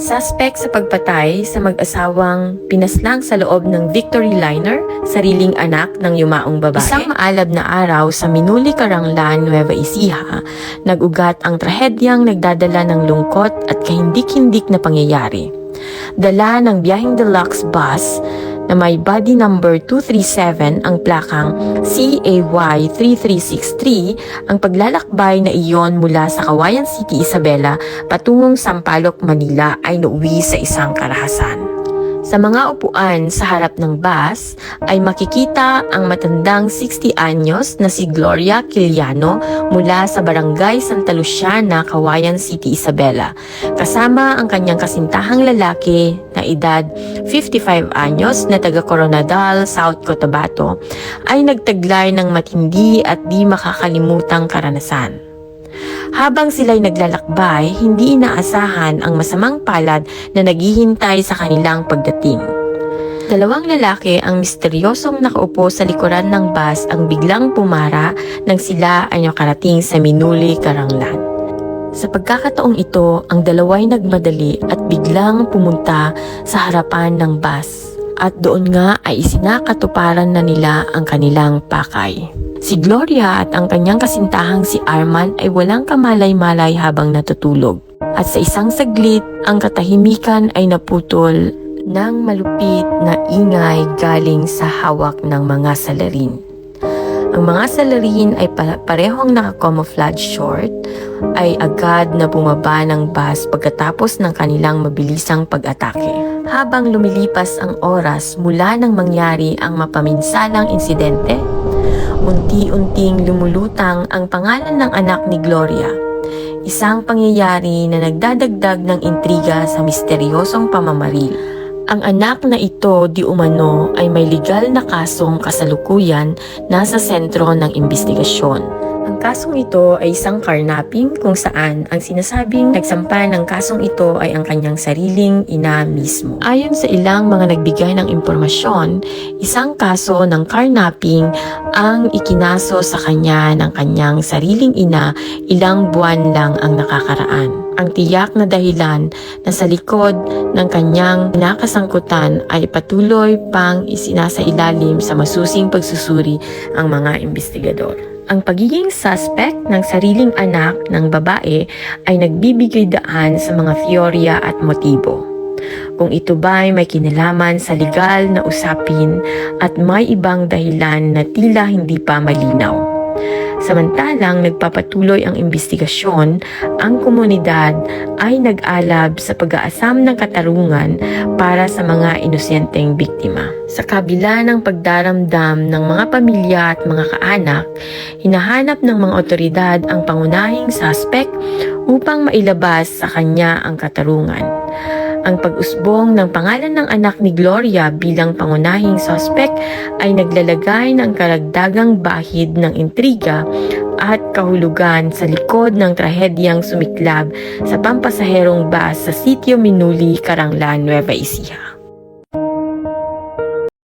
Suspect sa pagpatay sa mag-asawang pinaslang sa loob ng Victory Liner, sariling anak ng yumaong babae. Isang maalab na araw sa Minuli, Caranglan, Nueva Ecija, nag-ugat ang trahedyang nagdadala ng lungkot at kahindik-hindik na pangyayari. Dala ng biyaheng deluxe bus na may body number 237 ang plakang CAY3363, ang paglalakbay na iyon mula sa Cauayan City, Isabela patungong Sampaloc, Manila ay nauwi sa isang karahasan. Sa mga upuan sa harap ng bus ay makikita ang matandang 60 anyos na si Gloria Quiliano mula sa Barangay Santa Luciana, Cauayan City, Isabela. Kasama ang kanyang kasintahang lalaki na edad 55 anyos na taga Coronadal, South Cotabato ay nagtaglay ng matindi at di makakalimutang karanasan. Habang sila'y naglalakbay, hindi inaasahan ang masamang palad na naghihintay sa kanilang pagdating. Dalawang lalaki ang misteryosong nakaupo sa likuran ng bus ang biglang pumara nang sila ay nakarating sa Minuli, Caranglan. Sa pagkakataong ito, ang dalaway nagmadali at biglang pumunta sa harapan ng bus at doon nga ay isinakatuparan na nila ang kanilang pakay. Si Gloria at ang kanyang kasintahang si Arman ay walang kamalay-malay habang natutulog. At sa isang saglit, ang katahimikan ay naputol ng malupit na ingay galing sa hawak ng mga salarin. Ang mga salarin ay parehong naka-camouflage short ay agad na bumaba ng bus pagkatapos ng kanilang mabilisang pag-atake. Habang lumilipas ang oras mula nang mangyari ang mapaminsalang insidente, unti-unting lumulutang ang pangalan ng anak ni Gloria, isang pangyayari na nagdadagdag ng intriga sa misteryosong pamamaril. Ang anak na ito di umano ay may legal na kasong kasalukuyan nasa sentro ng investigasyon. Ang kasong ito ay isang carnapping kung saan ang sinasabing nagsampa ng kasong ito ay ang kanyang sariling ina mismo. Ayon sa ilang mga nagbigay ng impormasyon, isang kaso ng carnapping ang ikinaso sa kanya ng kanyang sariling ina ilang buwan lang ang nakakaraan. Ang tiyak na dahilan na sa likod ng kanyang nakasangkutan ay patuloy pang isinasailalim sa masusing pagsusuri ang mga investigador. Ang pagiging suspect ng sariling anak ng babae ay nagbibigay daan sa mga teorya at motibo. Kung ito ba'y may kinalaman sa legal na usapin at may ibang dahilan na tila hindi pa malinaw. Samantalang nagpapatuloy ang investigasyon, ang komunidad ay nag-alab sa pag-aasam ng katarungan para sa mga inosenteng biktima. Sa kabila ng pagdaramdam ng mga pamilya at mga kaanak, hinahanap ng mga otoridad ang pangunahing suspect upang mailabas sa kanya ang katarungan. Ang pag-usbong ng pangalan ng anak ni Gloria bilang pangunahing suspect ay naglalagay ng karagdagang bahid ng intriga at kahulugan sa likod ng trahedyang sumiklab sa pampasaherong bus sa sitio Minuli, Caranglan, Nueva Ecija.